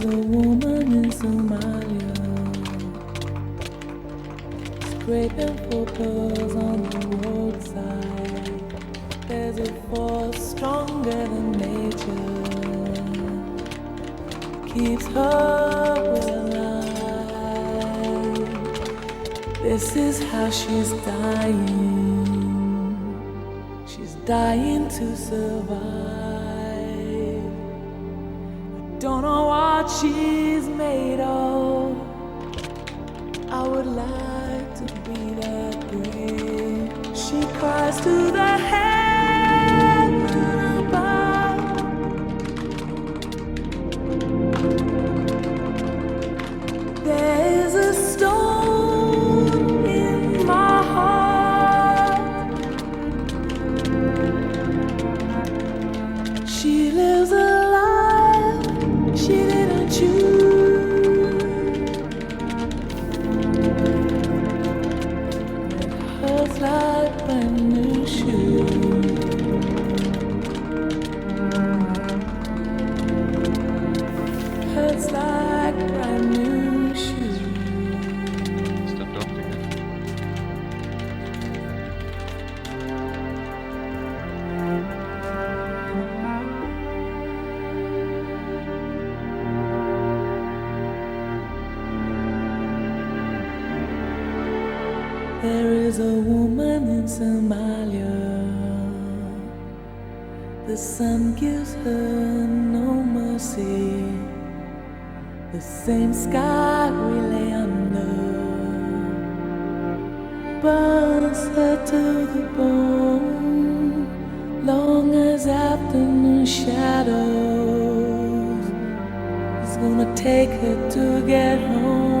is a woman in Somalia scraping for pearls on the roadside. There's a force stronger than nature, keeps her alive. This is how she's dying. She's dying to survive. Don't know what she's made of. I would like to be that brave. She cries to the heaven above. There's a stone in my heart. She lives a life she didn't choose. It hurts like brand new shoes. Hurts like brand new shoes. Stop dancing. There is a woman in Somalia. The sun gives her no mercy. The same sky we lay under burns her to the bone. Long as afternoon shadows is gonna take her to get home.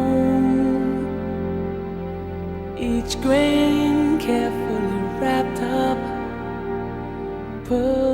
Each grain carefully wrapped up, pearl